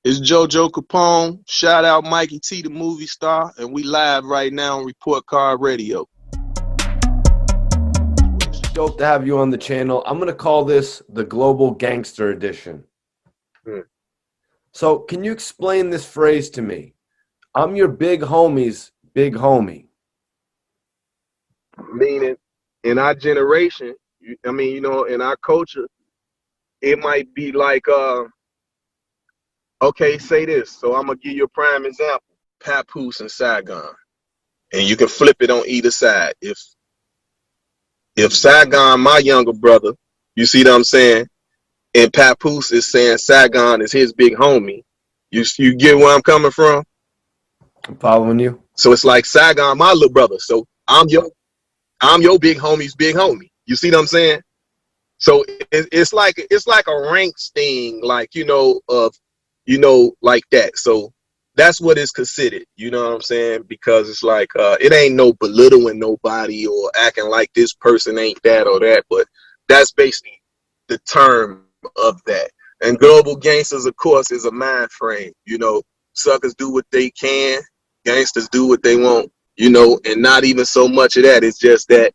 It's Jojo Capone. Shout out Mikey T, the movie star, and we live right now on Report Card Radio. Dope to have you on the channel. I'm going to call this the Global Gangster Edition. So can you explain this phrase to me? I'm your big homie's big homie. Meaning, in our generation, I mean, you know, in our culture, it might be like, okay, say this. So I'm going to give you a prime example. Papoose and Saigon. And you can flip it on either side. If Saigon, my younger brother, you see what I'm saying? And Papoose is saying Saigon is his big homie. You get where I'm coming from? I'm following you. So it's like Saigon, my little brother. So I'm your big homie's big homie. You see what I'm saying? So it's like a ranks thing, like, like that. So that's what is considered, you know what I'm saying? Because it's like, it ain't no belittling nobody or acting like this person ain't that or that, but that's basically the term of that. And global gangsters, of course, is a mind frame. You know, suckers do what they can, gangsters do what they want, you know, and not even so much of that. It's just that,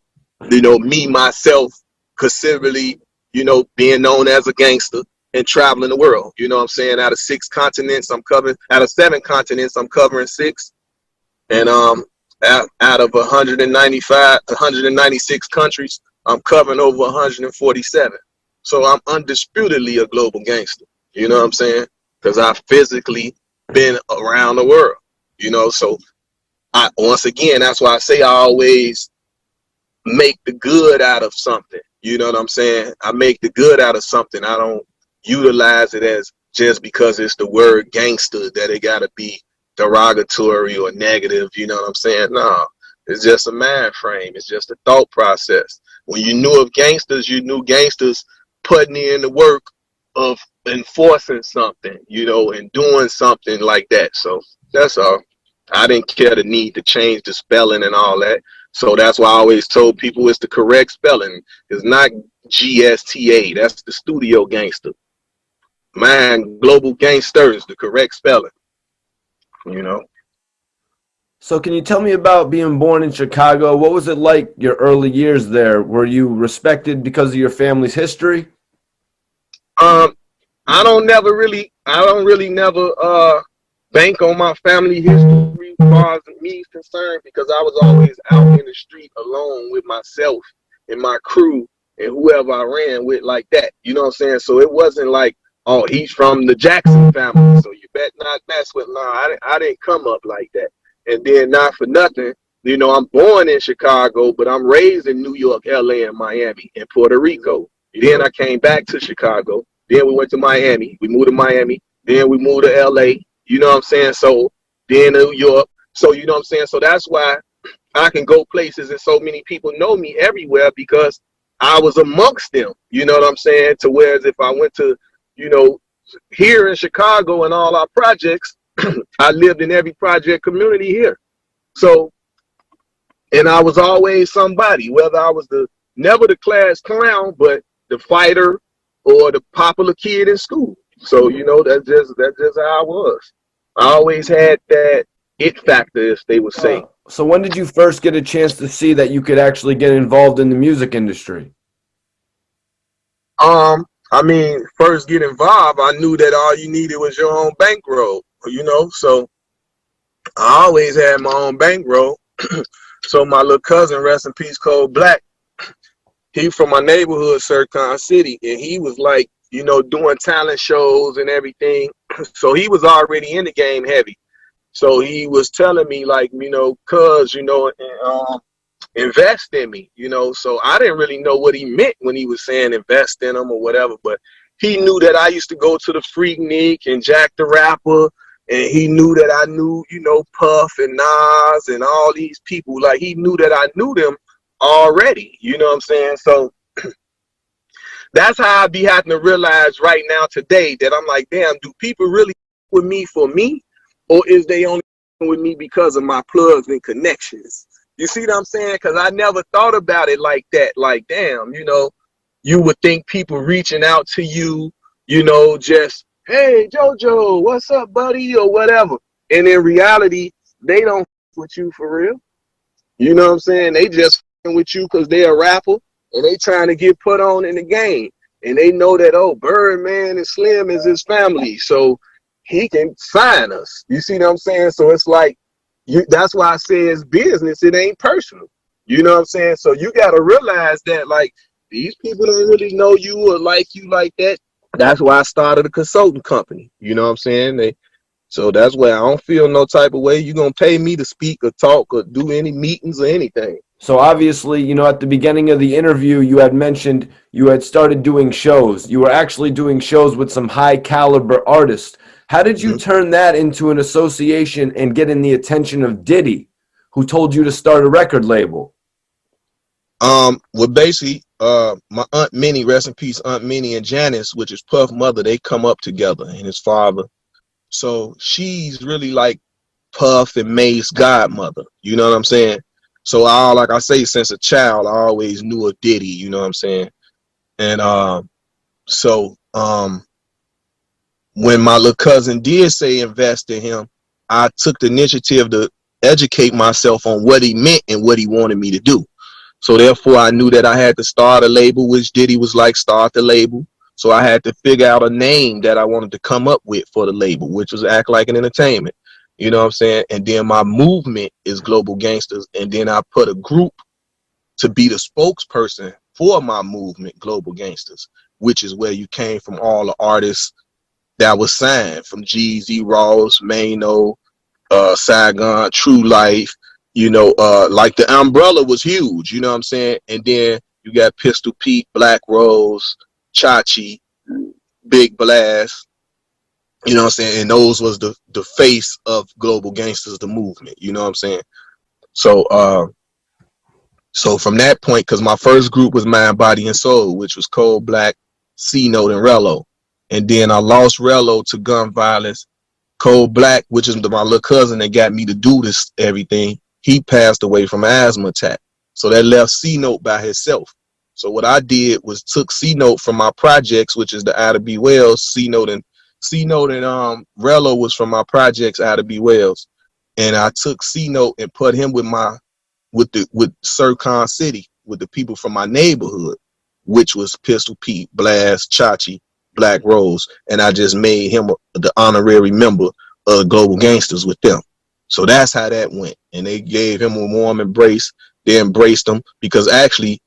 you know, me, myself, considerably, you know, being known as a gangster and traveling the world. You know what I'm saying? Out of 6 continents, I'm covering, out of 7 continents, I'm covering 6. And out of 196 countries, I'm covering over 147. So I'm undisputedly a global gangster. You know what I'm saying? Because I've physically been around the world, you know. So once again, that's why I say I always make the good out of something. You know what I'm saying? I make the good out of something. I don't utilize it as just because it's the word gangster that it got to be derogatory or negative. You know what I'm saying? No, it's just a mind frame. It's just a thought process. When you knew of gangsters, you knew gangsters putting in the work of enforcing something, you know, and doing something like that. So that's all. I didn't care the need to change the spelling and all that. So that's why I always told people it's the correct spelling. It's not GSTA. That's the studio gangster. Man, global gangsters, the correct spelling, you know. So can you tell me about being born in Chicago? What was it like your early years there? Were you respected because of your family's history? I don't really never bank on my family history as far as me is concerned, because I was always out in the street alone with myself and my crew and whoever I ran with like that. You know what I'm saying? So it wasn't like, oh, he's from the Jackson family, so you bet not mess with. No, I didn't come up like that. And then not for nothing, you know, I'm born in Chicago, but I'm raised in New York, LA, and Miami, and Puerto Rico. Then I came back to Chicago. Then we went to Miami. We moved to Miami. Then we moved to LA. You know what I'm saying? So then New York. So you know what I'm saying? So that's why I can go places and so many people know me everywhere, because I was amongst them. You know what I'm saying? To whereas if I went to, you know, here in Chicago and all our projects, I lived in every project community here. So, and I was always somebody, whether I was never the class clown, but the fighter or the popular kid in school. So, you know, that's just how I was. I always had that it factor, as they would say. So when did you first get a chance to see that you could actually get involved in the music industry? I mean, first get involved, I knew that all you needed was your own bankroll, you know, so I always had my own bankroll. So my little cousin, rest in peace, Cold Black, he from my neighborhood, Sircon City, and he was like, you know, doing talent shows and everything. So he was already in the game heavy. So he was telling me, like, you know, cuz, you know, invest in me, you know. So I didn't really know what he meant when he was saying invest in him or whatever, but he knew that I used to go to the Freaknik and Jack the Rapper, and he knew that I knew, you know, Puff and Nas and all these people. Like, he knew that I knew them already, you know what I'm saying? So that's how I be having to realize right now today that I'm like, damn, do people really with me for me, or is they only with me because of my plugs and connections? You see what I'm saying? Because I never thought about it like that. Like, damn, you know, you would think people reaching out to you, you know, just hey Jojo, what's up, buddy, or whatever. And in reality, they don't with you for real. You know what I'm saying? They just with you because they're a rapper and they trying to get put on in the game. And they know that, oh, Birdman and Slim is his family, so he can sign us. You see what I'm saying? So it's like, that's why I say it's business. It ain't personal. You know what I'm saying? So you got to realize that, like, these people don't really know you or like you like that. That's why I started a consulting company. You know what I'm saying? So that's why I don't feel no type of way. You're going to pay me to speak or talk or do any meetings or anything. So obviously, at the beginning of the interview, you had mentioned you had started doing shows. You were actually doing shows with some high caliber artists. How did you Mm-hmm. turn that into an association and get in the attention of Diddy, who told you to start a record label? Well, basically, my Aunt Minnie, rest in peace, Aunt Minnie and Janice, which is Puff mother, they come up together and his father. So she's really like Puff and May's godmother. You know what I'm saying? So like I say, since a child, I always knew a Diddy. You know what I'm saying? And so when my little cousin did say invest in him, I took the initiative to educate myself on what he meant and what he wanted me to do. So therefore, I knew that I had to start a label, which Diddy was like, start the label. So I had to figure out a name that I wanted to come up with for the label, which was Act Like an Entertainment. You know what I'm saying? And then my movement is Global Gangsters. And then I put a group to be the spokesperson for my movement, Global Gangsters, which is where you came from all the artists that was signed from Jeezy, Ross, Mano, Saigon, True Life, like the umbrella was huge, you know what I'm saying? And then you got Pistol Pete, Black Rose, Chachi, Big Blast, you know what I'm saying? And those was the face of Global Gangsters, the movement, you know what I'm saying? So from that point, because my first group was Mind, Body, and Soul, which was Cold Black, C-Note, and Rello. And then I lost Rello to gun violence. Cold Black, which is my little cousin that got me to do this everything, he passed away from an asthma attack. So that left C-Note by himself. So what I did was took C-Note from my projects, which is the Ida B. Wells. C-Note and Rello was from my projects, Ida B. Wells. And I took C-Note and put him with Sir Khan City, with the people from my neighborhood, which was Pistol Pete, Blast, Chachi, Black Rose, and I just made him the honorary member of Global Gangsters with them. So that's how that went. And they gave him a warm embrace. They embraced him because actually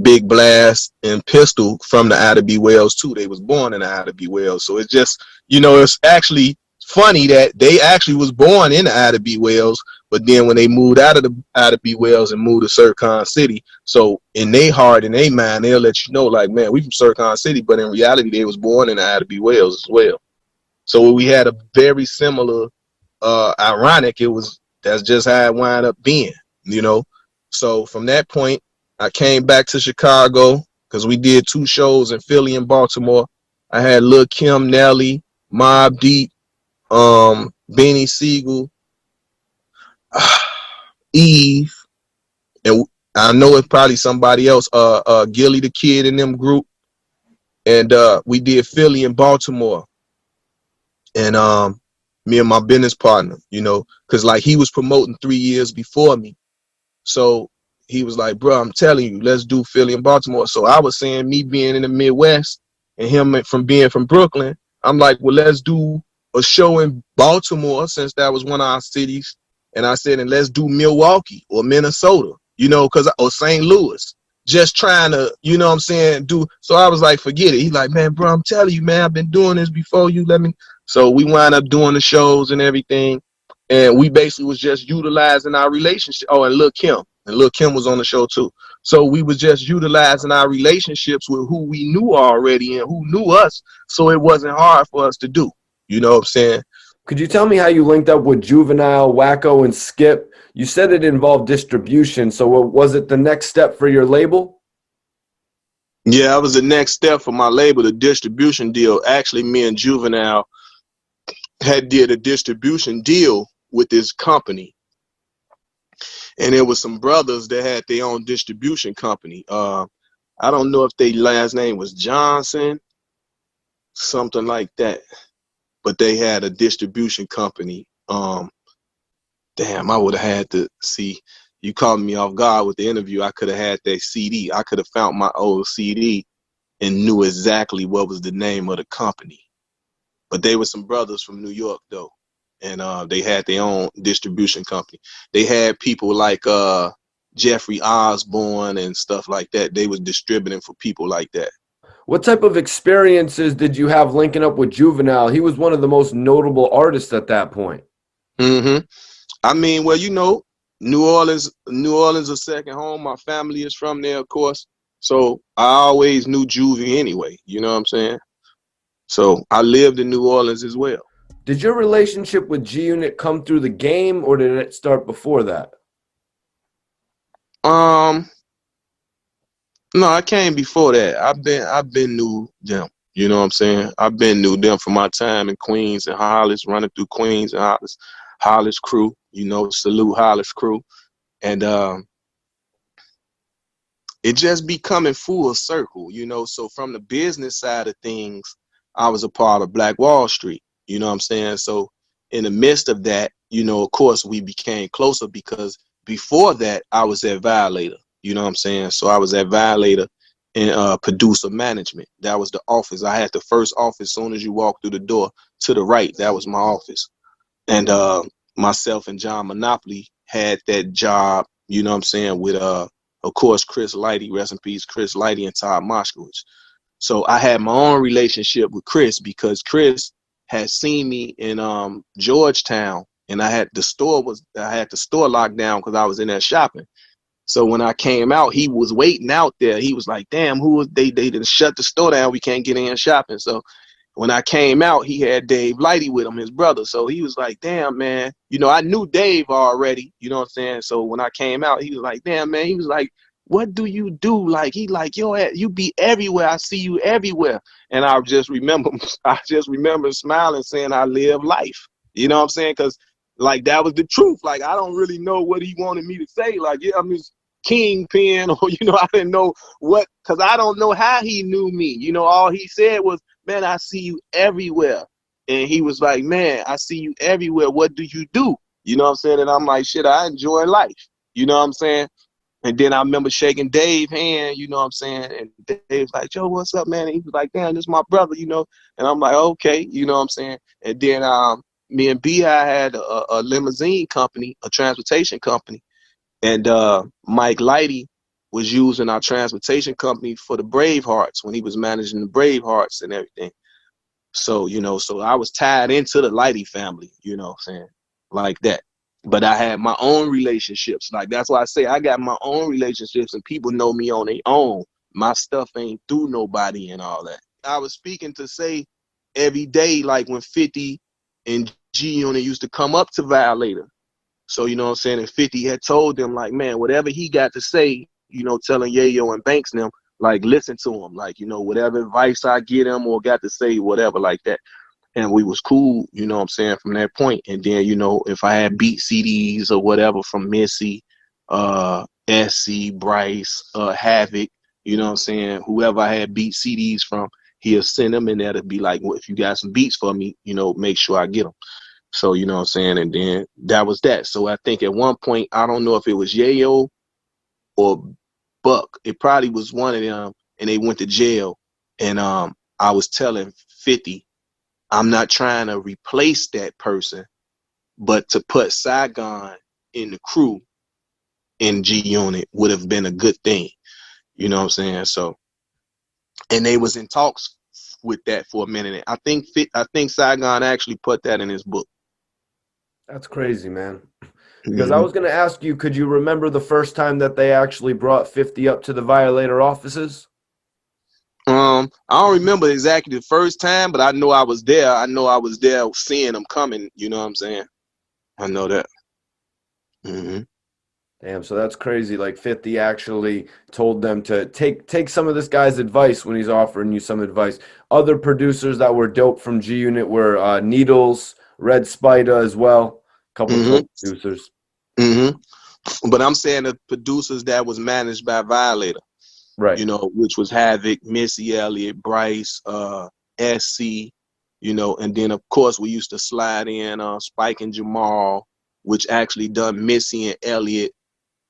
Big Blast and Pistol from the Ida B. Wells too. They was born in the Ida B. Wells. So it's just, it's actually funny that they actually was born in the Ida B. Wells, but then when they moved out of the Ida B. Wells and moved to Sircon City, so in their heart and their mind, they'll let you know, like, man, we from Sircon City, but in reality, they was born in the Ida B. Wells as well. So we had a very similar, ironic, that's just how it wound up being, So from that point, I came back to Chicago because we did 2 shows in Philly and Baltimore. I had Lil Kim, Nelly, Mobb Deep, Beanie Siegel, Eve, and I know it's probably somebody else, Gilly the Kid in them group. And we did Philly and Baltimore. And me and my business partner, because like he was promoting 3 years before me. So he was like, bro, I'm telling you, let's do Philly and Baltimore. So I was saying, me being in the Midwest and him from being from Brooklyn, I'm like, well, let's do a show in Baltimore since that was one of our cities. And I said, and let's do Milwaukee or Minnesota, or St. Louis. Just trying to, what I'm saying, do. So I was like, forget it. He's like, man, bro, I'm telling you, man, I've been doing this before you let me. So we wound up doing the shows and everything. And we basically was just utilizing our relationship. Oh, and Lil Kim. And Lil Kim was on the show too. So we was just utilizing our relationships with who we knew already and who knew us. So it wasn't hard for us to do. You know what I'm saying? Could you tell me how you linked up with Juvenile, Wacko, and Skip? You said it involved distribution. So was it the next step for your label? Yeah, that was the next step for my label, the distribution deal. Actually, me and Juvenile had did a distribution deal with this company. And there was some brothers that had their own distribution company. I don't know if their last name was Johnson something like that. But they had a distribution company. Damn, I would have had to see. You caught me off guard with the interview. I could have had that CD. I could have found my old CD and knew exactly what was the name of the company. But they were some brothers from New York though, and they had their own distribution company. They had people like Jeffrey Osborne and stuff like that. They was distributing for people like that. What type of experiences did you have linking up with Juvenile? He was one of the most notable artists at that point. Mm-hmm. I mean, well, you know, New Orleans a second home. My family is from there, of course. So I always knew Juvie anyway. You know what I'm saying? So I lived in New Orleans as well. Did your relationship with GUnit come through the game, or did it start before that? Um, no, I came before that. I've been knew them. You know what I'm saying? I've been knew them from my time in Queens and Hollis, running through Queens and Hollis crew. You know, salute Hollis crew, and it just be coming full circle. You know, so from the business side of things, I was a part of Black Wall Street. You know what I'm saying? So in the midst of that, you know, of course, we became closer because before that, I was at Violator. You know what I'm saying? So I was at Violator in producer management. That was the office. I had the first office. As soon as you walk through the door to the right, that was my office. And myself and John Monopoly had that job, you know what I'm saying, with of course Chris Lighty, rest in peace, Chris Lighty and Todd Moskowitz. So I had my own relationship with Chris because Chris had seen me in Georgetown, and I had the store locked down because I was in there shopping. So when I came out, he was waiting out there. He was like, damn, who was they didn't shut the store down, we can't get in shopping. So when I came out, he had Dave Lighty with him, his brother. So he was like, damn, man. You know, I knew Dave already, you know what I'm saying? So when I came out, he was like, damn, man. He was like, what do you do? Like, he like, yo, you be everywhere. I see you everywhere. And I just remember smiling, saying I live life. You know what I'm saying? Because, like, that was the truth. Like, I don't really know what he wanted me to say. Like, yeah, I'm his kingpin, or, you know, I didn't know what, because I don't know how he knew me. You know, all he said was, man, I see you everywhere. And he was like, man, I see you everywhere. What do you do? You know what I'm saying? And I'm like, shit, I enjoy life. You know what I'm saying? And then I remember shaking Dave's hand, you know what I'm saying? And Dave's like, Joe, what's up, man? And he was like, damn, this is my brother, you know? And I'm like, okay, you know what I'm saying? And then me and B.I. had a limousine company, a transportation company. And Mike Lighty was using our transportation company for the Bravehearts when he was managing the Bravehearts and everything. So, you know, so I was tied into the Lighty family, you know what I'm saying? Like that. But I had my own relationships. Like, that's why I say I got my own relationships and people know me on their own. My stuff ain't through nobody and all that. I was speaking to say every day, like when 50 and GUnit used to come up to Violator. So, you know what I'm saying? And 50 had told them, like, man, whatever he got to say, you know, telling Yayo and Banks them, like, listen to him. Like, you know, whatever advice I get him or got to say, whatever, like that. And we was cool, you know what I'm saying, from that point. And then, you know, if I had beat CDs or whatever from Missy, SC, Bryce, Havoc, you know what I'm saying, whoever I had beat CDs from, he'll send them in there to be like, well, if you got some beats for me, you know, make sure I get them. So, you know what I'm saying? And then that was that. So I think at one point, I don't know if it was Yayo or Buck. It probably was one of them, and they went to jail. And I was telling 50, I'm not trying to replace that person, but to put Saigon in the crew in GUnit would have been a good thing. You know what I'm saying? So, and they was in talks with that for a minute. I think Saigon actually put that in his book. That's crazy, man. Because I Mm-hmm. was going to ask you, could you remember the first time that they actually brought 50 up to the Violator offices? I don't remember exactly the first time, but I know I was there. I know I was there seeing them coming. You know what I'm saying? I know that. Mm-hmm. Damn, so that's crazy. Like 50 actually told them to take some of this guy's advice when he's offering you some advice. Other producers that were dope from GUnit were Needles, Red Spider as well. A couple Mm-hmm. dope producers. Mm-hmm. But I'm saying the producers that was managed by Violator, Right. you know, which was Havoc, Missy Elliott, Bryce, SC, you know, and then of course we used to slide in Spike and Jamal, which actually done Missy and Elliott,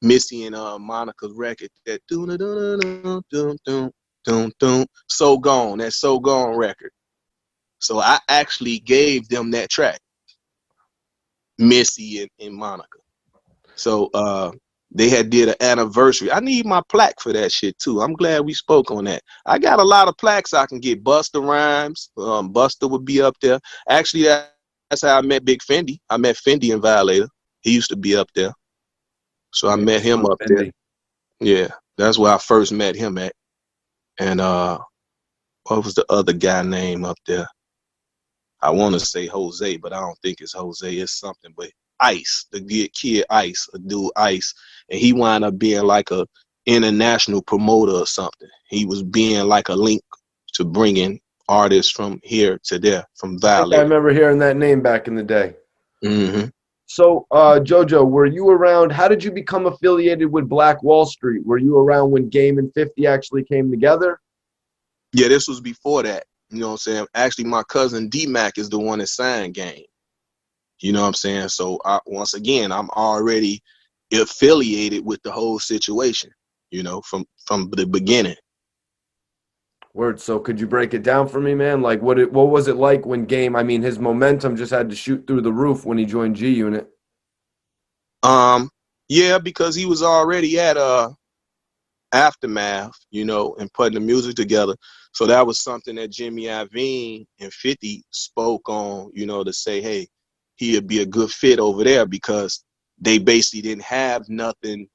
Missy and Monica's record, that dun dun dun dun dun dun dun, So Gone, that So Gone record. So I actually gave them that track, Missy and Monica. So they had did an anniversary. I need my plaque for that shit too. I'm glad we spoke on that. I got a lot of plaques I can get. Busta Rhymes, Busta would be up there. Actually, that's how I met Big Fendi. I met Fendi in Violator. He used to be up there. So I met him up there. Yeah, that's where I first met him at. And what was the other guy name up there? I want to say Jose, but I don't think it's Jose. It's something. But Ice, the kid Ice, a dude Ice, and he wound up being like a international promoter or something. He was being like a link to bringing artists from here to there, from Violator. I remember hearing that name back in the day. Mm-hmm. So, Jojo, were you around? How did you become affiliated with Black Wall Street? Were you around when Game and 50 actually came together? Yeah, this was before that. You know what I'm saying? Actually, my cousin D-Mac is the one that signed Game. You know what I'm saying? So once again, I'm already affiliated with the whole situation, you know, from the beginning. Word. So could you break it down for me, man? Like what was it like when Game, I mean, his momentum just had to shoot through the roof when he joined GUnit. Yeah, because he was already at Aftermath, you know, and putting the music together. So that was something that Jimmy Iovine and 50 spoke on, you know, to say, hey, he'd be a good fit over there, because they basically didn't have nothing,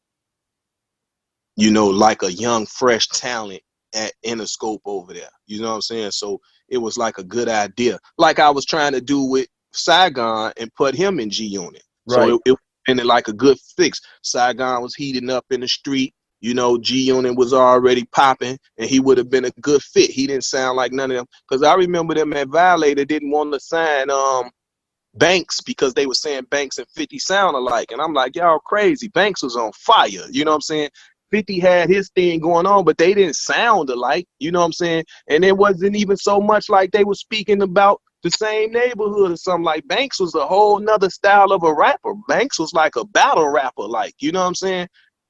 you know, like a young, fresh talent at Interscope over there. You know what I'm saying? So it was like a good idea. Like I was trying to do with Saigon and put him in GUnit. Right. So it ended like a good fix. Saigon was heating up in the street. You know, GUnit was already popping, and he would have been a good fit. He didn't sound like none of them. Because I remember them at Violator didn't want to sign Banks, because they were saying Banks and 50 sound alike. And I'm like, y'all crazy. Banks was on fire. You know what I'm saying? 50 had his thing going on, but they didn't sound alike. You know what I'm saying? And it wasn't even so much like they were speaking about the same neighborhood or something. Like Banks was a whole nother style of a rapper. Banks was like a battle rapper, like, you know what I'm saying?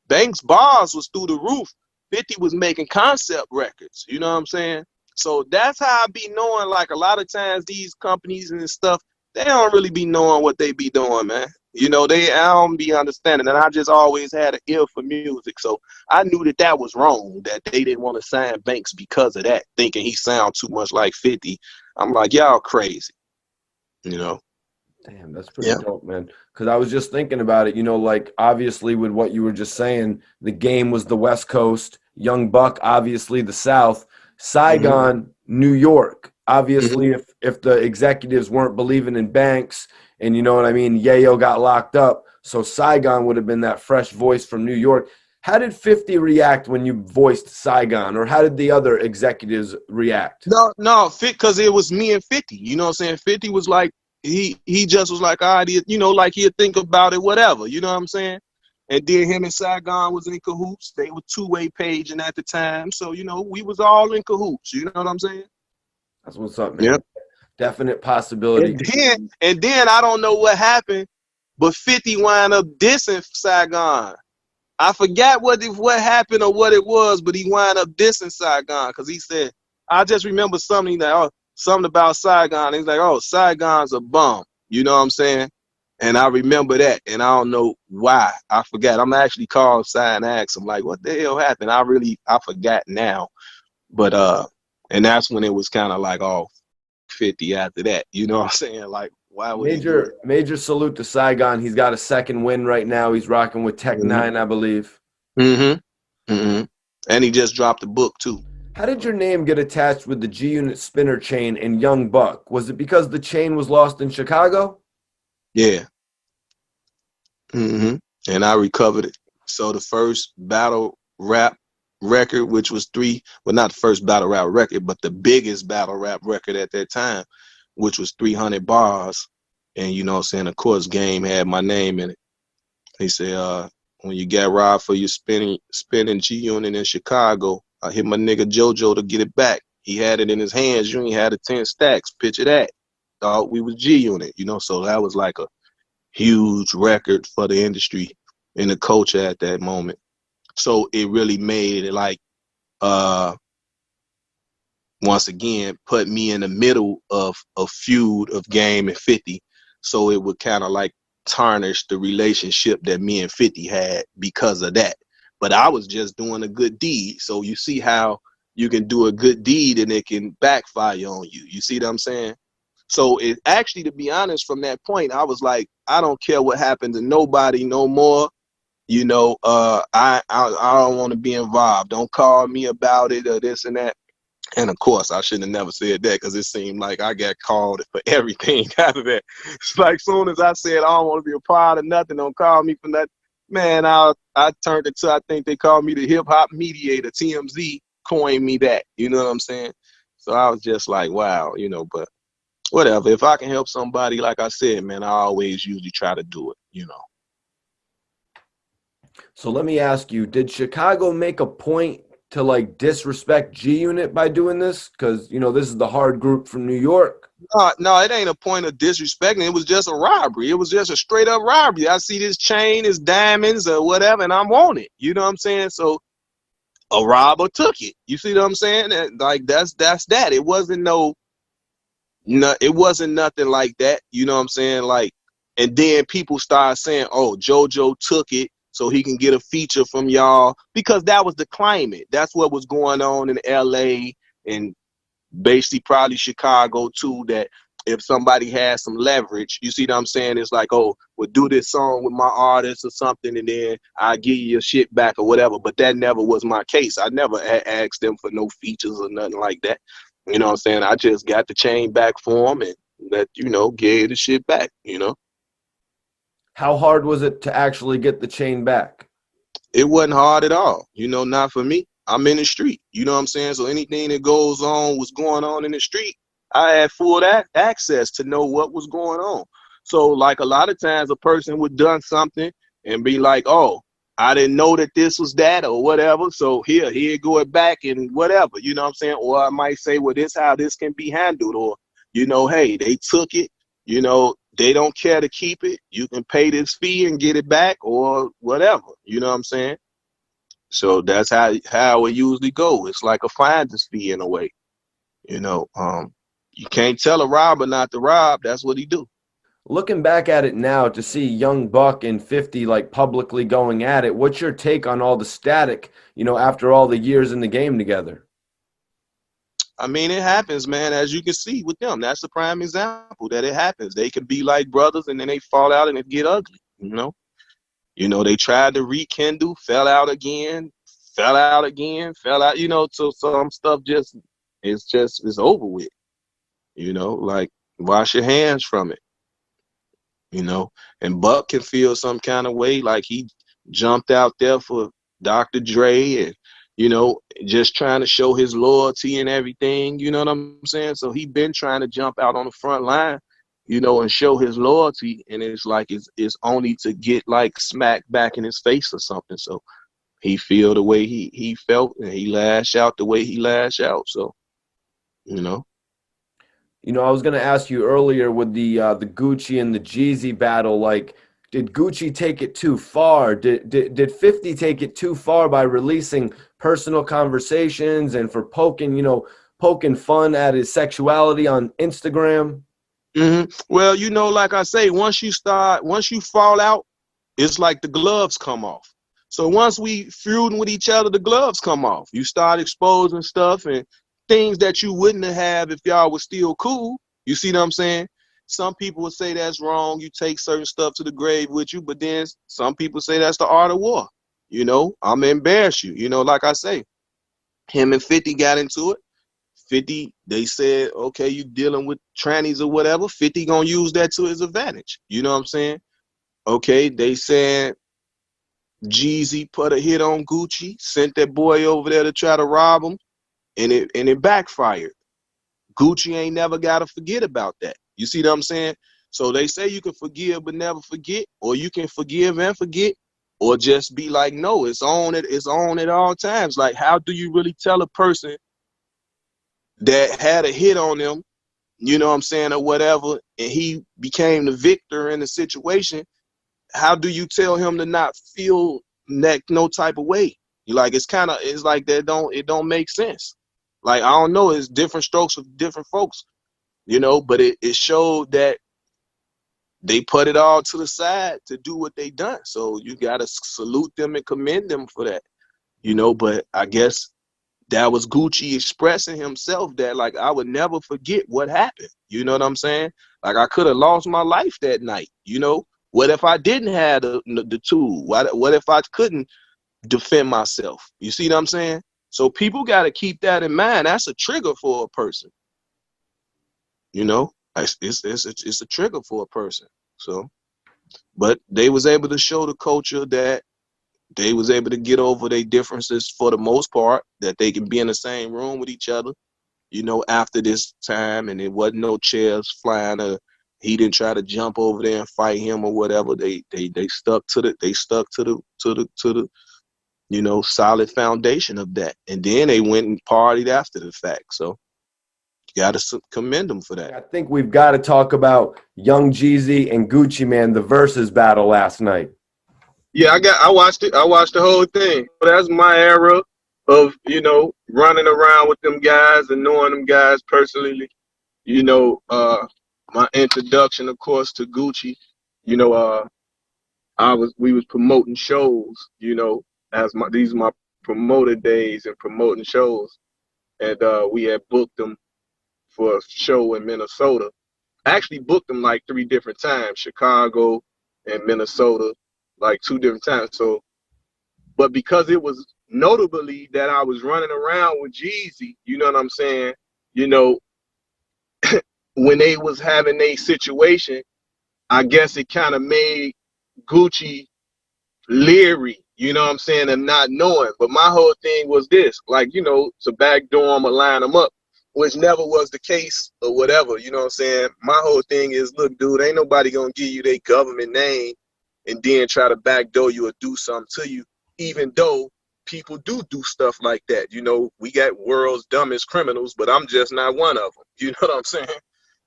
Banks' bars was through the roof. 50 was making concept records. You know what I'm saying? So that's how I be knowing, like, a lot of times these companies and stuff, they don't really be knowing what they be doing, man. You know, I don't be understanding. And I just always had an ear for music. So I knew that was wrong, that they didn't want to sign Banks because of that, thinking he sound too much like 50. I'm like, y'all crazy, you know? Damn, that's pretty dope, man. Because I was just thinking about it, you know, like obviously with what you were just saying, the Game was the West Coast, Young Buck, obviously the South, Saigon, New York. Obviously, if the executives weren't believing in Banks and you know what I mean, Yayo got locked up. So Saigon would have been that fresh voice from New York. How did 50 react when you voiced Saigon, or how did the other executives react? No, because it was me and 50. You know what I'm saying? 50 was like, he just was like, all right, you know, like he'd think about it, whatever. You know what I'm saying? And then him and Saigon was in cahoots. They were two-way paging at the time. So, you know, we was all in cahoots. You know what I'm saying? That's what's up, man. Yep. Definite possibility. And then I don't know what happened, but 50 wound up dissing Saigon. I forgot what happened or what it was, but he wound up dissing Saigon because he said, I just remember something about Saigon. He's like, oh, Saigon's a bum. You know what I'm saying? And I remember that, and I don't know why. I forgot. I'm actually called Sai and asked him, like, what the hell happened? I forgot now. But and that's when it was kind of like, oh, 50 after that. You know what I'm saying? Like, why would major salute to Saigon. He's got a second win right now. He's rocking with Tech 9, I believe. And he just dropped a book too. How did your name get attached with the GUnit spinner chain and Young Buck? Was it because the chain was lost in Chicago? Yeah. And I recovered it. So the first battle rap record, which was not the first battle rap record, but the biggest battle rap record at that time, which was 300 bars. And you know what I'm saying, of course, Game had my name in it. He said, when you get robbed for your spinning GUnit in Chicago, I hit my nigga Jojo to get it back. He had it in his hands. You ain't had the 10 stacks. Picture that. Thought we was GUnit, you know. So that was like a huge record for the industry and the culture at that moment. So it really made it like once again put me in the middle of a feud of Game and 50. So it would kind of like tarnish the relationship that me and 50 had because of that. But I was just doing a good deed. So you see how you can do a good deed and it can backfire on you. You see what I'm saying? So it actually, to be honest, from that point, I was like, I don't care what happened to nobody no more. You know, I don't want to be involved. Don't call me about it or this and that. And of course, I shouldn't have never said that because it seemed like I got called for everything out of that. It's like soon as I said I don't want to be a part of nothing, don't call me for nothing. Man, I turned it to, I think they called me the hip hop mediator. TMZ coined me that. You know what I'm saying? So I was just like, wow, you know, but whatever. If I can help somebody, like I said, man, I always usually try to do it, you know. So let me ask you, did Chicago make a point to like disrespect GUnit by doing this? Because, you know, this is the hard group from New York. No, it ain't a point of disrespecting. It was just a robbery. It was just a straight up robbery. I see this chain, it's diamonds or whatever, and I want it. You know what I'm saying? So a robber took it. You see what I'm saying? And like that's that. It wasn't it wasn't nothing like that. You know what I'm saying? Like, and then people start saying, "Oh, JoJo took it so he can get a feature from y'all," because that was the climate. That's what was going on in LA and basically probably Chicago too, that if somebody has some leverage, you see what I'm saying? It's like, oh, we'll do this song with my artist or something, and then I'll give you your shit back or whatever. But that never was my case. I never asked them for no features or nothing like that. You know what I'm saying? I just got the chain back for them and let, you know, gave the shit back, you know? How hard was it to actually get the chain back? It wasn't hard at all. You know, not for me. I'm in the street. You know what I'm saying? So anything that goes on, was going on in the street, I had full access to know what was going on. So like a lot of times a person would done something and be like, oh, I didn't know that this was that or whatever. So here go it back and whatever, you know what I'm saying? Or I might say, well, this how this can be handled. Or, you know, hey, they took it, you know, they don't care to keep it. You can pay this fee and get it back or whatever. You know what I'm saying? So that's how it usually go. It's like a finder's fee in a way. You know, you can't tell a robber not to rob. That's what he do. Looking back at it now to see Young Buck and 50 like publicly going at it, what's your take on all the static, you know, after all the years in the game together? I mean, it happens, man. As you can see with them, that's a prime example that it happens. They can be like brothers, and then they fall out and it get ugly. You know, they tried to rekindle, fell out again, fell out again, fell out. You know, so some stuff it's over with. You know, like wash your hands from it. You know, and Buck can feel some kind of way, like he jumped out there for Dr. Dre and, you know, just trying to show his loyalty and everything, you know what I'm saying? So he been trying to jump out on the front line, you know, and show his loyalty, and it's like it's only to get like smacked back in his face or something. So he feel the way he felt, and he lash out the way he lash out. So, you know. You know, I was gonna ask you earlier with the Gucci and the Jeezy battle, like, did Gucci take it too far? Did 50 take it too far by releasing personal conversations and for poking fun at his sexuality on Instagram? Well, you know, like I say, once you fall out, it's like the gloves come off. So once we feuding with each other, the gloves come off. You start exposing stuff and things that you wouldn't have if y'all was still cool. You see what I'm saying? Some people would say that's wrong. You take certain stuff to the grave with you, but then some people say that's the art of war. You know, I'm gonna embarrass you. You know, like I say, him and 50 got into it. 50, they said, okay, you dealing with trannies or whatever. 50 gonna use that to his advantage. You know what I'm saying? Okay, they said Jeezy put a hit on Gucci, sent that boy over there to try to rob him, and it backfired. Gucci ain't never gotta forget about that. You see what I'm saying? So they say you can forgive but never forget, or you can forgive and forget, or just be like, no, it's on at all times. Like, how do you really tell a person that had a hit on him, you know what I'm saying, or whatever, and he became the victor in the situation, how do you tell him to not feel that no type of way? Like, it's like that it don't make sense. Like, I don't know, it's different strokes for different folks, you know, but it showed that they put it all to the side to do what they done. So you gotta salute them and commend them for that, you know. But I guess that was Gucci expressing himself, that like, I would never forget what happened. You know what I'm saying? Like, I could have lost my life that night. You know, what if I didn't have the tool? What if I couldn't defend myself? You see what I'm saying? So people got to keep that in mind. That's a trigger for a person. You know, it's a trigger for a person. So, but they was able to show the culture that they was able to get over their differences for the most part, that they can be in the same room with each other, you know, after this time, and it wasn't no chairs flying, or he didn't try to jump over there and fight him or whatever. They stuck to the you know, solid foundation of that, and then they went and partied after the fact. So you got to commend them for that. I think we've got to talk about Young Jeezy and Gucci Man, the Verzuz battle last night. Yeah, I watched it. I watched the whole thing. That's my era of, you know, running around with them guys and knowing them guys personally. You know, my introduction, of course, to Gucci. You know, we was promoting shows. You know, these are my promoter days and promoting shows, and we had booked them for a show in Minnesota. I actually booked them like 3 different times, Chicago and Minnesota, like 2 different times. So, but because it was notably that I was running around with Jeezy, you know what I'm saying? You know, when they was having a situation, I guess it kind of made Gucci leery, you know what I'm saying, and not knowing. But my whole thing was this, like, you know, to backdoor them or line them up, which never was the case or whatever, you know what I'm saying? My whole thing is, look, dude, ain't nobody gonna give you their government name and then try to backdoor you or do something to you, even though people do stuff like that. You know, we got world's dumbest criminals, but I'm just not one of them. You know what I'm saying?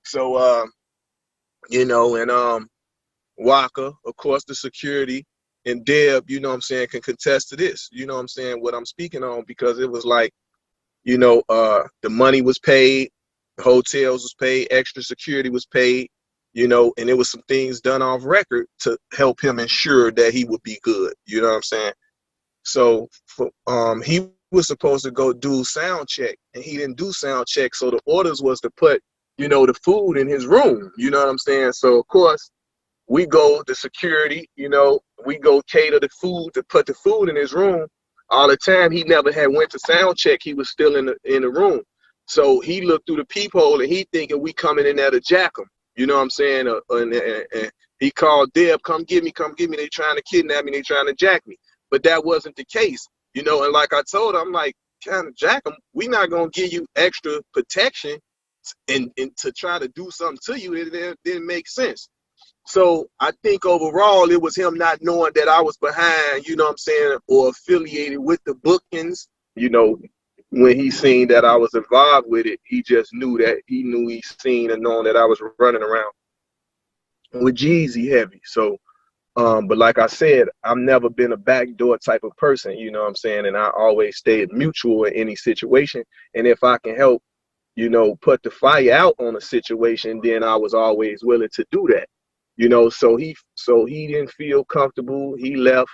So, you know, and Waka, of course, the security, and Deb, you know what I'm saying, can contest to this. You know what I'm saying, what I'm speaking on, because it was like, you know, the money was paid, the hotels was paid, extra security was paid, you know, and there was some things done off record to help him ensure that he would be good. You know what I'm saying? So he was supposed to go do sound check, and he didn't do sound check. So the orders was to put, you know, the food in his room. You know what I'm saying? So of course we go to security, you know, we go cater the food to put the food in his room. All the time he never had went to sound check. He was still in the room. So he looked through the peephole and he thinking we coming in there to jack him. You know what I'm saying? And he called Deb, come get me. They trying to kidnap me. They trying to jack me. But that wasn't the case, you know. And like I told him, I'm like, kind of jack him. We not gonna give you extra protection and to try to do something to you. It didn't make sense. So I think overall it was him not knowing that I was behind, you know what I'm saying, or affiliated with the bookings. You know, when he seen that I was involved with it, he just knew that he seen and known that I was running around with Jeezy heavy. So, but like I said, I've never been a backdoor type of person, you know what I'm saying, and I always stayed mutual in any situation. And if I can help, you know, put the fire out on a situation, then I was always willing to do that. You know, so he didn't feel comfortable. He left,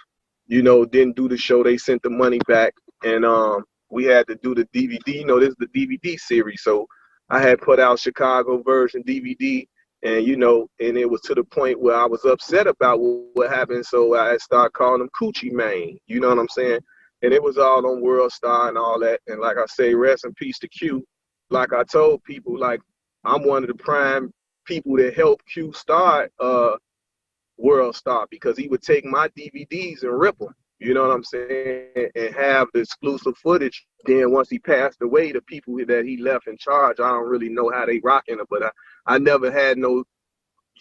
you know, didn't do the show. They sent the money back, and we had to do the DVD. You know, this is the DVD series, so I had put out Chicago version DVD, and you know, and it was to the point where I was upset about what happened. So I started calling him Coochie Mane. You know what I'm saying? And it was all on World Star and all that. And like I say, rest in peace to Q. Like I told people, like, I'm one of the prime people that helped Q start World Star, because he would take my DVDs and rip them, you know what I'm saying, and have the exclusive footage. Then once he passed away, the people that he left in charge, I don't really know how they rocking it, but I never had no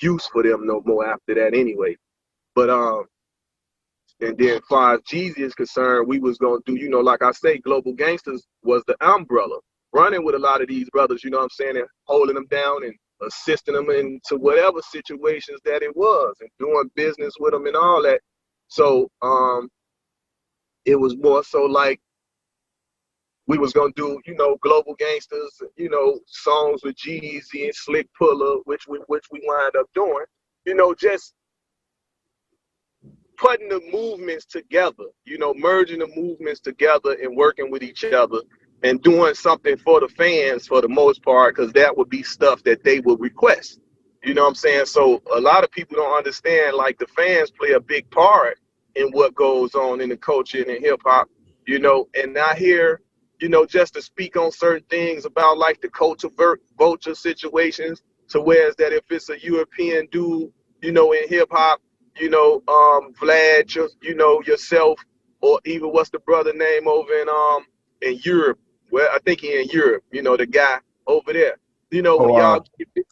use for them no more after that anyway. But and then as far as Jeezy is concerned, we was gonna do, you know, like I say, Global Gangsters was the umbrella. running with a lot of these brothers, you know what I'm saying, and holding them down and assisting them into whatever situations that it was and doing business with them and all that. So it was more so like we was gonna do, you know, Global Gangsters, you know, songs with Jeezy and Slick Puller, which we wind up doing, you know, just putting the movements together, you know, merging the movements together and working with each other and doing something for the fans for the most part, because that would be stuff that they would request. You know what I'm saying? So a lot of people don't understand, like, the fans play a big part in what goes on in the culture and in hip hop, you know, and I hear, you know, just to speak on certain things about like the culture vulture situations, to where is that if it's a European dude, you know, in hip hop, you know, Vlad, you know, yourself, or even what's the brother name over in Europe? Well, I think he in Europe, you know, the guy over there. You know, when y'all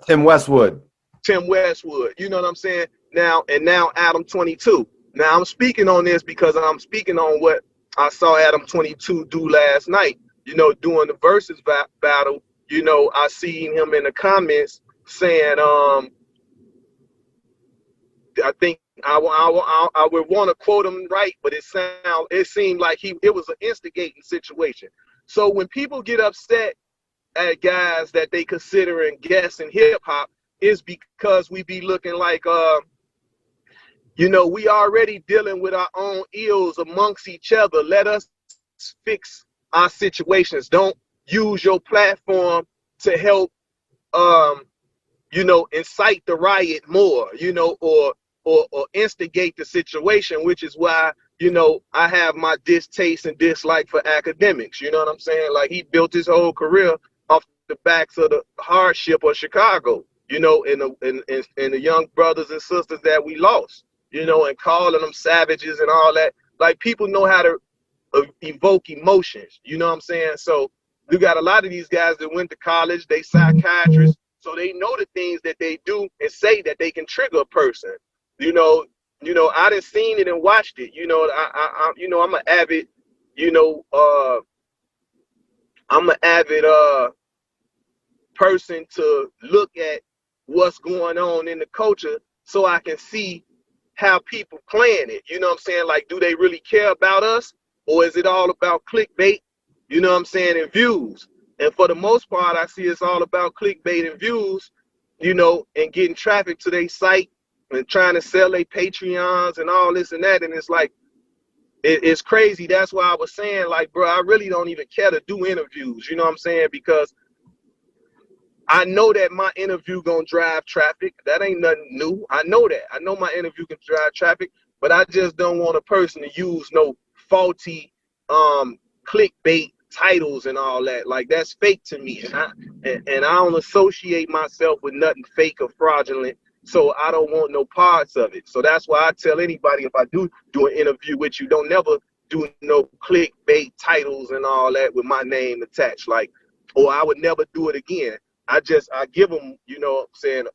Tim Westwood. Tim Westwood, you know what I'm saying? Now Adam 22. Now I'm speaking on this because I'm speaking on what I saw Adam 22 do last night. You know, doing the Verzuz battle. You know, I seen him in the comments saying, I think I would want to quote him right, but it seemed like it was an instigating situation. So when people get upset at guys that they considering guests in hip hop, is because we be looking like you know, we already dealing with our own ills amongst each other. Let us fix our situations. Don't use your platform to help you know, incite the riot more, you know, or instigate the situation, which is why, you know, I have my distaste and dislike for academics. You know what I'm saying? Like, he built his whole career off the backs of the hardship of Chicago, you know, and the young brothers and sisters that we lost, you know, and calling them savages and all that. Like, people know how to evoke emotions, you know what I'm saying? So you got a lot of these guys that went to college, they psychiatrists, so they know the things that they do and say that they can trigger a person. You know, I done seen it and watched it. You know, you know, I'm an avid, you know, I'm an avid person to look at what's going on in the culture so I can see how people playing it. You know what I'm saying? Like, do they really care about us, or is it all about clickbait? You know what I'm saying? And views. And for the most part, I see it's all about clickbait and views, you know, and getting traffic to their site and trying to sell their Patreons and all this and that. And it's like, it's crazy. That's why I was saying, like, bro, I really don't even care to do interviews. You know what I'm saying? Because I know that my interview gonna drive traffic. That ain't nothing new. I know that. I know my interview can drive traffic, but I just don't want a person to use no faulty clickbait titles and all that. Like, that's fake to me. And I don't associate myself with nothing fake or fraudulent. So I don't want no parts of it. So that's why I tell anybody, if I do an interview with you, don't never do no clickbait titles and all that with my name attached. Like, or I would never do it again. I give them, you know what I'm saying,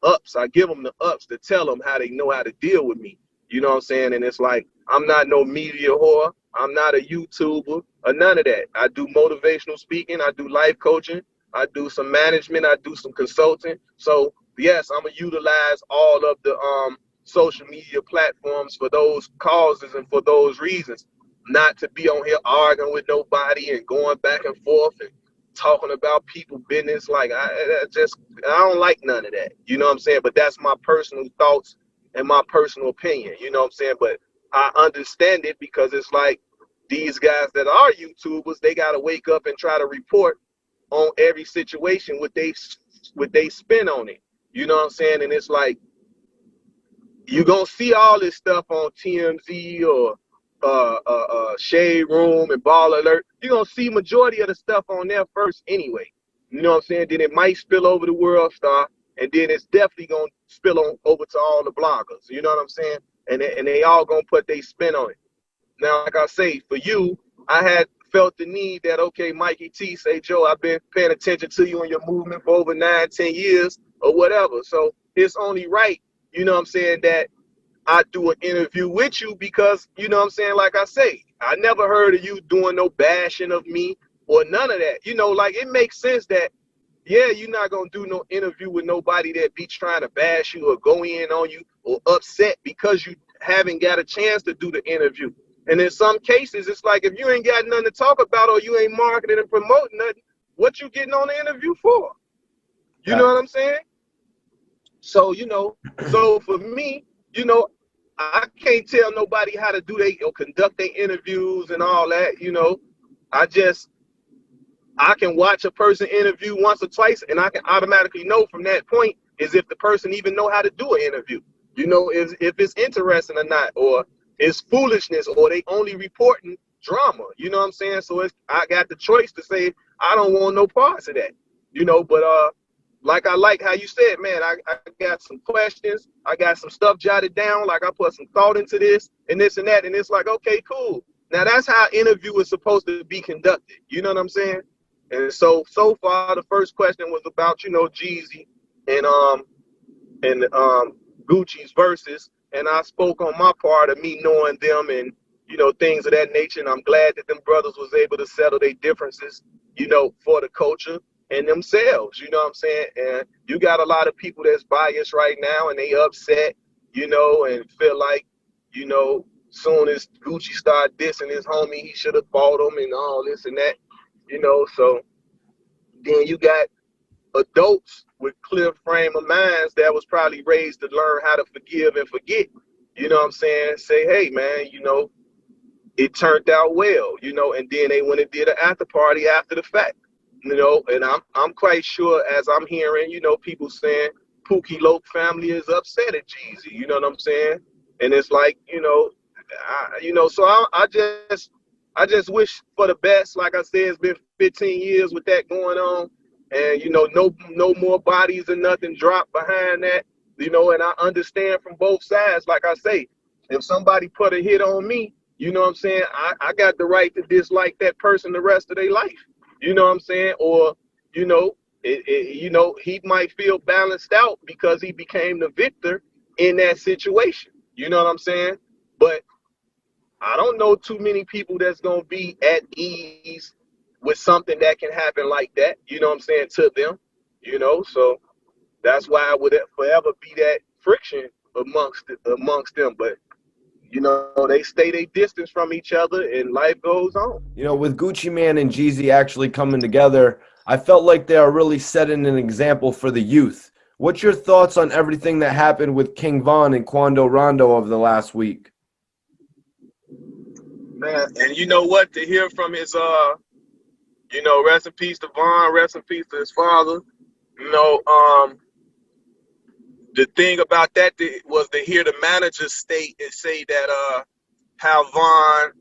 ups. I give them the ups to tell them how they know how to deal with me. You know what I'm saying? And it's like, I'm not no media whore. I'm not a YouTuber or none of that. I do motivational speaking. I do life coaching. I do some management. I do some consulting. So yes, I'm gonna utilize all of the social media platforms for those causes and for those reasons. Not to be on here arguing with nobody and going back and forth and talking about people business. Like, I don't like none of that. You know what I'm saying? But that's my personal thoughts and my personal opinion. You know what I'm saying? But I understand it, because it's like, these guys that are YouTubers, they got to wake up and try to report on every situation with they spin on it. You know what I'm saying? And it's like, you're going to see all this stuff on TMZ or Shade Room and Ball Alert. You're going to see majority of the stuff on there first anyway. You know what I'm saying? Then it might spill over the World Star, and then it's definitely going to spill over to all the bloggers. You know what I'm saying? And they all going to put their spin on it. Now, like I say, for you, I had felt the need that, okay, Mikey T, say, Joe, I've been paying attention to you and your movement for over 9-10 years or whatever. So it's only right, you know what I'm saying, that I do an interview with you, because, you know what I'm saying, like I say, I never heard of you doing no bashing of me, or none of that. You know, like it makes sense that, yeah, you're not gonna do no interview with nobody that be trying to bash you or go in on you or upset because you haven't got a chance to do the interview. And in some cases, it's like if you ain't got nothing to talk about or you ain't marketing and promoting nothing, what you getting on the interview for? You know Yeah. what I'm saying? So, you know, so for me, you know, I can't tell nobody how to do they or conduct their interviews and all that, you know. I just I can watch a person interview once or twice, and I can automatically know from that point is if the person even know how to do an interview. You know, if it's interesting or not, or it's foolishness, or they only reporting drama. You know what I'm saying? So I got the choice to say I don't want no parts of that. You know, but like I like how you said, man. I got some questions. I got some stuff jotted down. Like I put some thought into this and this and that, and it's like, okay, cool. Now that's how an interview is supposed to be conducted. You know what I'm saying? And so far, the first question was about, you know, Jeezy and Gucci's verses, and I spoke on my part of me knowing them and, you know, things of that nature. And I'm glad that them brothers was able to settle their differences, you know, for the culture and themselves. You know what I'm saying? And you got a lot of people that's biased right now, and they upset, you know, and feel like, you know, soon as Gucci started dissing his homie, he should have fought him and all this and that. You know, so then you got adults with clear frame of minds that was probably raised to learn how to forgive and forget. You know what I'm saying? Say, hey, man, you know, it turned out well, you know, and then they went and did an after party after the fact, you know, and I'm quite sure as I'm hearing, you know, people saying Pookie Loke family is upset at Jeezy, you know what I'm saying? And it's like, you know, so I just wish for the best. Like I said, it's been 15 years with that going on, and you know, no more bodies and nothing dropped behind that. You know, and I understand from both sides. Like I say, if somebody put a hit on me, you know what I'm saying, I got the right to dislike that person the rest of their life. You know what I'm saying? Or, you know, you know, he might feel balanced out because he became the victor in that situation. You know what I'm saying? But I don't know too many people that's gonna be at ease with something that can happen like that. You know what I'm saying, to them. You know, so that's why I would forever be that friction amongst them. But you know, they stay their distance from each other, and life goes on. You know, with Gucci Man and Jeezy actually coming together, I felt like they are really setting an example for the youth. What's your thoughts on everything that happened with KingVaughn and Quando Rondo over the last week? Man, and you know what? To hear from his you know, rest in peace to Vaughn, rest in peace to his father. You know, the thing about that was to hear the manager state and say that how Vaughn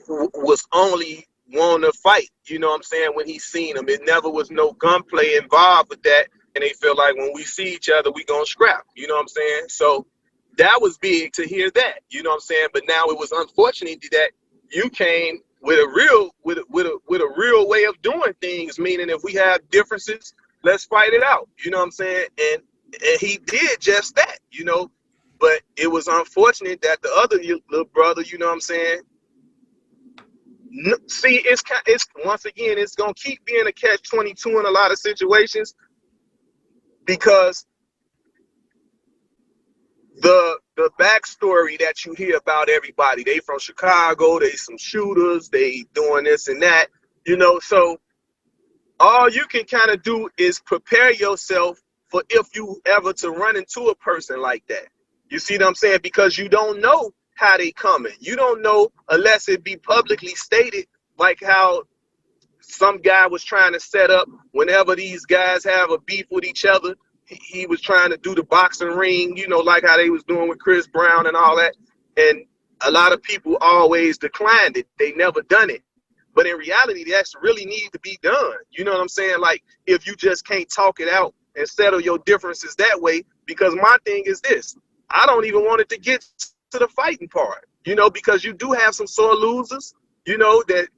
was only wanting to fight, you know what I'm saying, when he seen him. It never was no gunplay involved with that, and they feel like when we see each other, we gonna scrap, you know what I'm saying? So that was big to hear that, you know what I'm saying? But now it was unfortunate that you came with a real way of doing things, meaning if we have differences, let's fight it out, you know what I'm saying? And he did just that, you know. But it was unfortunate that the other little brother, you know what I'm saying, see, it's once again, it's gonna keep being a catch-22 in a lot of situations, because the backstory that you hear about everybody, they from Chicago, they some shooters, they doing this and that, you know. So all you can kind of do is prepare yourself for if you ever to run into a person like that. You see what I'm saying? Because you don't know how they coming. You don't know unless it be publicly stated, like how some guy was trying to set up whenever these guys have a beef with each other. He was trying to do the boxing ring, you know, like how they was doing with Chris Brown and all that. And a lot of people always declined it. They never done it. But in reality, that's really need to be done. You know what I'm saying? Like, if you just can't talk it out and settle your differences that way, because my thing is this, I don't even want it to get to the fighting part, you know, because you do have some sore losers, you know, that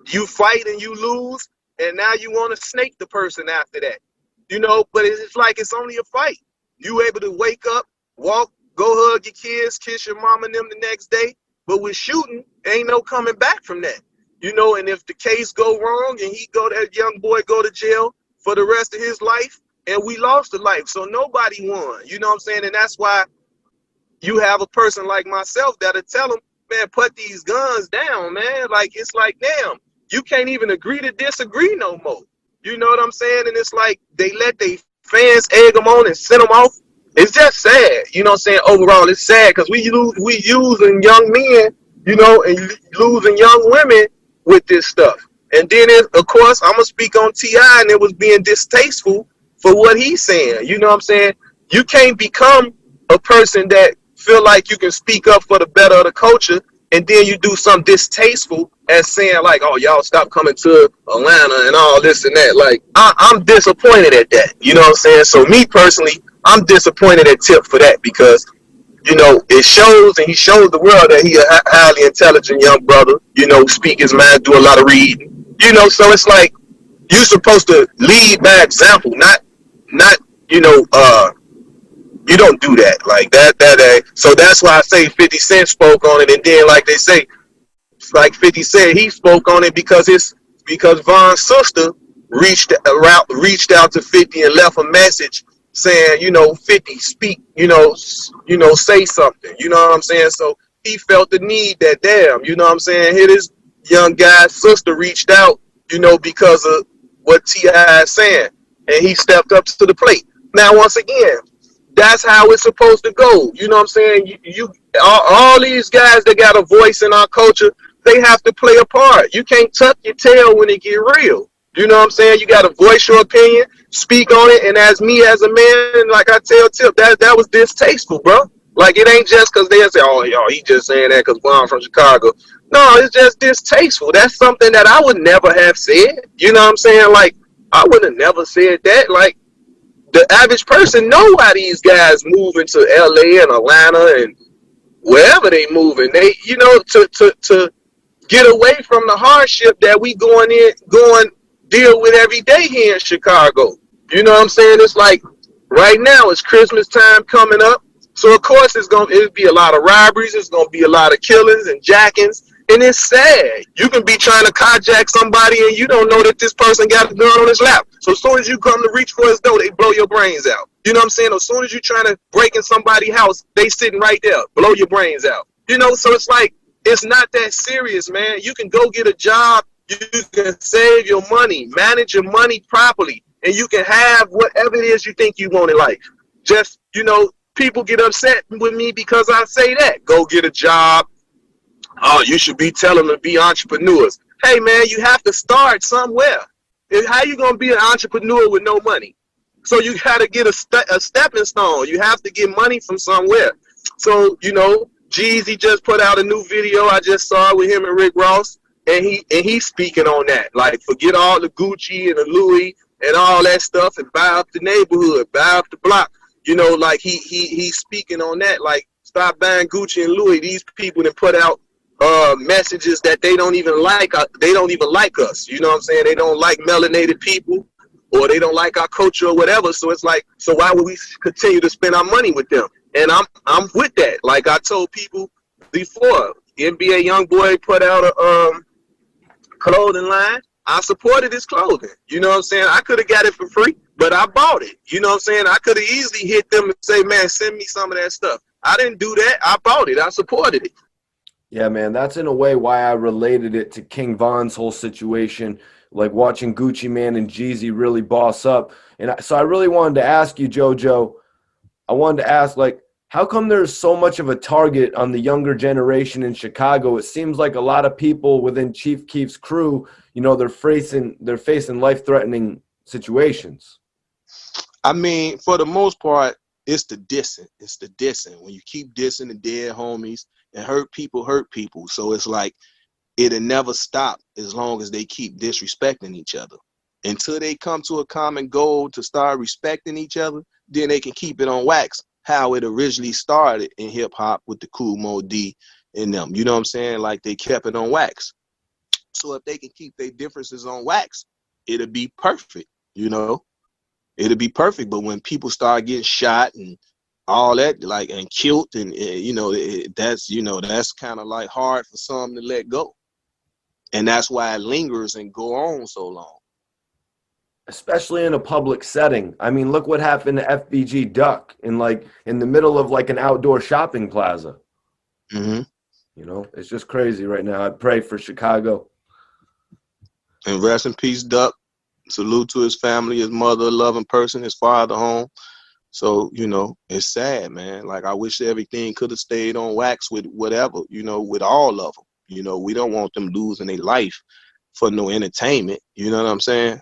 you fight and you lose, and now you want to snake the person after that, you know. But it's like it's only a fight. You able to wake up, walk, go hug your kids, kiss your mom and them the next day. But with shooting, ain't no coming back from that. you know, and if the case go wrong and that young boy go to jail for the rest of his life, and we lost a life, so nobody won. You know what I'm saying? And that's why you have a person like myself that'll tell them, man, put these guns down, man. Like, it's like, damn, you can't even agree to disagree no more. You know what I'm saying? And it's like they let their fans egg them on and send them off. It's just sad. You know what I'm saying? Overall, it's sad because we using young men, you know, and losing young women with this stuff. And then, of course, I'm going to speak on T.I., and it was being distasteful for what he's saying. You know what I'm saying? You can't become a person that feel like you can speak up for the better of the culture, and then you do something distasteful as saying like, oh, y'all stop coming to Atlanta and all this and that. Like, I'm disappointed at that. You know what I'm saying? So me personally, I'm disappointed at Tip for that because, you know, it shows, and he shows the world that he a highly intelligent young brother, you know, speak his mind, do a lot of reading. You know, so it's like you're supposed to lead by example, not, you know, you don't do that like that. So that's why I say 50 Cent spoke on it, and then like they say, like 50 said, he spoke on it because Von's sister reached out to 50 and left a message saying, you know, 50 speak, you know, say something. You know what I'm saying? So he felt the need that, damn, you know what I'm saying? Here this young guy's sister reached out, you know, because of what T.I. is saying, and he stepped up to the plate. Now, once again, that's how it's supposed to go. You know what I'm saying? All these guys that got a voice in our culture, they have to play a part. You can't tuck your tail when it get real. You know what I'm saying? You got to voice your opinion, speak on it, and as me as a man, like I tell Tip, that was distasteful, bro. Like, it ain't just because they'll say, oh, y'all, he just saying that because I'm from Chicago. No, it's just distasteful. That's something that I would never have said. You know what I'm saying? Like, I would have never said that. Like, the average person know why these guys moving to LA and Atlanta and wherever they moving. They, you know, to get away from the hardship that we going deal with every day here in Chicago. You know what I'm saying? It's like right now it's Christmas time coming up. So of course it'll be a lot of robberies, it's gonna be a lot of killings and jackings. And it's sad. You can be trying to carjack somebody and you don't know that this person got a gun on his lap. So as soon as you come to reach for his door, they blow your brains out. You know what I'm saying? As soon as you're trying to break in somebody's house, they sitting right there, blow your brains out. You know, so it's like, it's not that serious, man. You can go get a job, you can save your money, manage your money properly, and you can have whatever it is you think you want in life. Just, you know, people get upset with me because I say that. Go get a job. Oh, you should be telling them to be entrepreneurs. Hey, man, you have to start somewhere. How you going to be an entrepreneur with no money? So you got to get a stepping stone. You have to get money from somewhere. So, you know, Jeezy just put out a new video. I just saw it with him and Rick Ross, and he's speaking on that. Like, forget all the Gucci and the Louis and all that stuff and buy up the neighborhood, buy up the block. You know, like he's speaking on that. Like, stop buying Gucci and Louis. These people that put out messages that they don't even like. They don't even like us. You know what I'm saying? They don't like melanated people, or they don't like our culture or whatever. So it's like, so why would we continue to spend our money with them? And I'm with that. Like I told people before, NBA YoungBoy put out a clothing line. I supported his clothing. You know what I'm saying? I could have got it for free, but I bought it. You know what I'm saying? I could have easily hit them and say, man, send me some of that stuff. I didn't do that. I bought it. I supported it. Yeah, man, that's in a way why I related it to KingVaughn's whole situation, like watching Gucci Mane and Jeezy really boss up. And so I really wanted to ask you, Jojo, I wanted to ask, like, how come there's so much of a target on the younger generation in Chicago? It seems like a lot of people within Chief Keef's crew, you know, they're facing life-threatening situations. I mean, for the most part, it's the dissing. It's the dissing. When you keep dissing the dead homies, and hurt people. So it's like it'll never stop as long as they keep disrespecting each other. Until they come to a common goal to start respecting each other, then they can keep it on wax. How it originally started in hip hop with the Cool Mo D and them. You know what I'm saying? Like they kept it on wax. So if they can keep their differences on wax, it'll be perfect. You know, it'll be perfect. But when people start getting shot and all that, like, and killed, and you know, that's kind of like hard for some to let go. And that's why it lingers and go on so long. Especially in a public setting. I mean, look what happened to FBG Duck in the middle of like an outdoor shopping plaza. Mm-hmm. You know, it's just crazy right now. I pray for Chicago. And rest in peace, Duck. Salute to his family, his mother, a loving person, his father home. So, you know, it's sad, man. Like, I wish everything could have stayed on wax with whatever, you know, with all of them. You know, we don't want them losing their life for no entertainment. You know what I'm saying?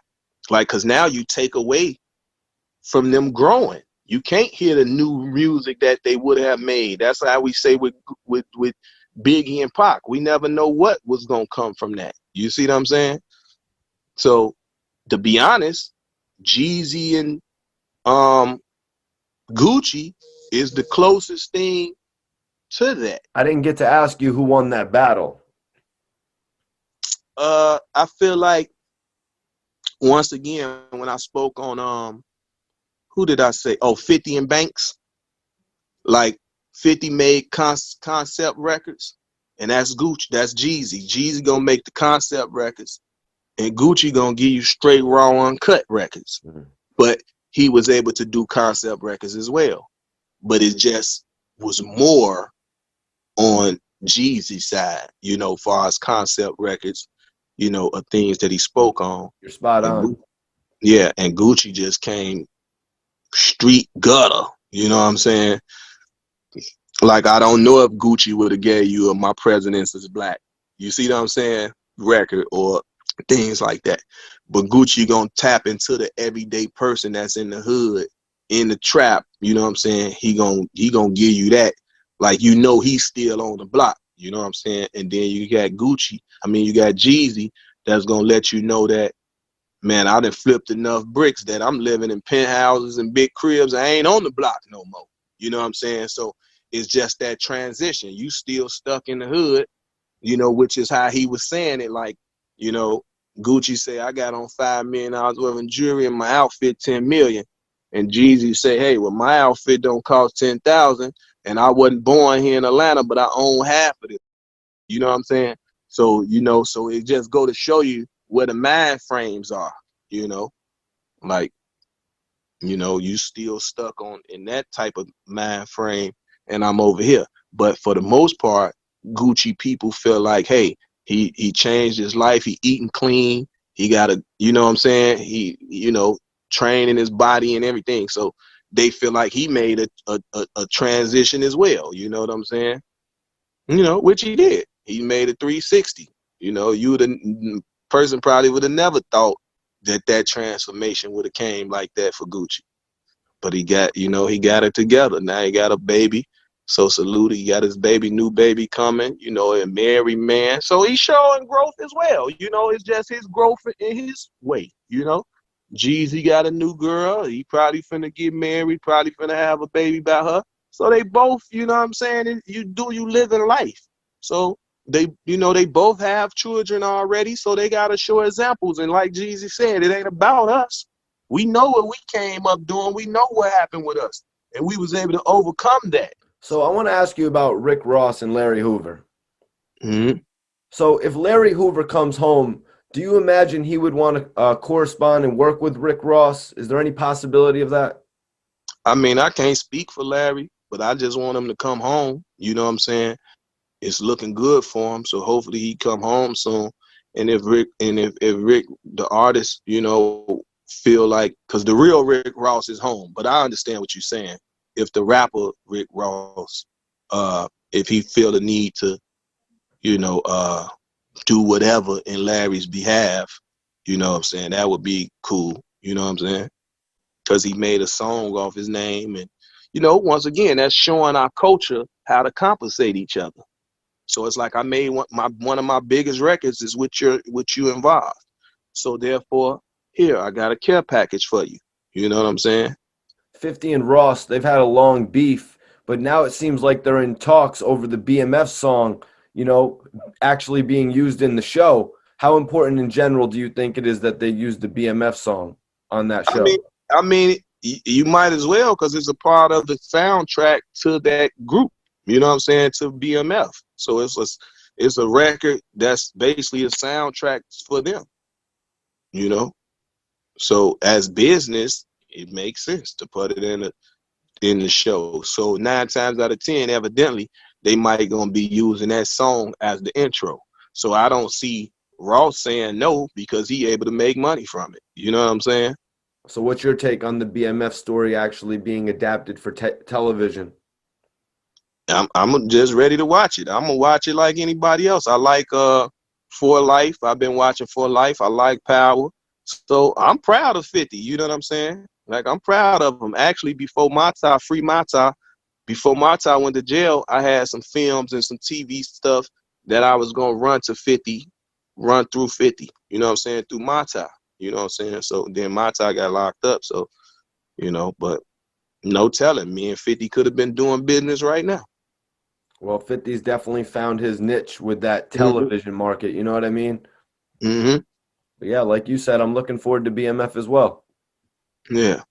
Like, because now you take away from them growing. You can't hear the new music that they would have made. That's how we say with Biggie and Pac. We never know what was going to come from that. You see what I'm saying? So, to be honest, Jeezy and Gucci is the closest thing to that. I didn't get to ask you who won that battle. I feel like once again when I spoke on who did I say? Oh, 50 and Banks. Like 50 made concept records, and that's Gucci. That's Jeezy. Jeezy gonna make the concept records, and Gucci gonna give you straight raw uncut records. Mhm. But he was able to do concept records as well. But it just was more on Jeezy's side, you know, far as concept records, you know, of things that he spoke on. You're spot And on. yeah, and Gucci just came street gutter, you know what I'm saying? Like, I don't know if Gucci would have gave you a My Presidents is Black. You see what I'm saying? Record or things like that. But Gucci gonna tap into the everyday person that's in the hood, in the trap, you know what I'm saying? He gonna give you that. Like, you know, he's still on the block, you know what I'm saying? And then you got you got Jeezy that's gonna let you know that, man, I done flipped enough bricks that I'm living in penthouses and big cribs. I ain't on the block no more. You know what I'm saying? So it's just that transition. You still stuck in the hood, you know, which is how he was saying it. Like, you know, Gucci say, I got on $5 million worth of jewelry and my outfit 10 million. And Jeezy say, hey, well, my outfit don't cost 10,000 and I wasn't born here in Atlanta, but I own half of it. You know what I'm saying? So, you know, so it just go to show you where the mind frames are, you know, like, you know, you still stuck on in that type of mind frame and I'm over here. But for the most part, Gucci people feel like, hey, he changed his life. He eating clean. He got a, you know what I'm saying? He, you know, training his body and everything. So they feel like he made a transition as well. You know what I'm saying? You know, which he did. He made a 360. You know, the person probably would have never thought that transformation would have came like that for Gucci. But he got, you know, he got it together. Now he got a baby. So salute, he got his new baby coming, you know, a married man. So he's showing growth as well. You know, it's just his growth in his way, you know. Jeezy got a new girl. He probably finna get married, probably finna have a baby by her. So they both, you know what I'm saying, you live in life. So they, you know, they both have children already, so they gotta show examples. And like Jeezy said, it ain't about us. We know what we came up doing. We know what happened with us. And we was able to overcome that. So I want to ask you about Rick Ross and Larry Hoover. Mm-hmm. So if Larry Hoover comes home, do you imagine he would want to correspond and work with Rick Ross? Is there any possibility of that? I mean, I can't speak for Larry, but I just want him to come home. You know what I'm saying? It's looking good for him. So hopefully he come home soon. And if Rick, if Rick, the artist, you know, feel like, because the real Rick Ross is home, but I understand what you're saying. If the rapper Rick Ross, if he feel the need to, you know, do whatever in Larry's behalf, you know what I'm saying, that would be cool. You know what I'm saying? Because he made a song off his name. And, you know, once again, that's showing our culture how to compensate each other. So it's like I made one of my biggest records is with you involved. So therefore, here, I got a care package for you. You know what I'm saying? 50 and Ross, they've had a long beef, but now it seems like they're in talks over the BMF song, you know, actually being used in the show. How important in general do you think it is that they use the BMF song on that I show? mean, you might as well, because it's a part of the soundtrack to that group. You know what I'm saying? To BMF. So it's a record that's basically a soundtrack for them, you know. So as business, it makes sense to put it in the show. So 9 times out of 10, evidently, they might gonna be using that song as the intro. So I don't see Ross saying no because he able to make money from it. You know what I'm saying? So what's your take on the BMF story actually being adapted for television? I'm just ready to watch it. I'm gonna watch it like anybody else. I like For Life. I've been watching For Life. I like Power. So I'm proud of 50. You know what I'm saying? Like I'm proud of him. Actually, before Mata, free Mata, before Mata went to jail, I had some films and some TV stuff that I was gonna run to 50, run through 50. You know what I'm saying? Through Mata. You know what I'm saying? So then Mata got locked up. So, but no telling. Me and 50 could have been doing business right now. Well, 50's definitely found his niche with that Mm-hmm. television market, you know what I mean? Mm-hmm. But yeah, like you said, I'm looking forward to BMF as well. Yeah.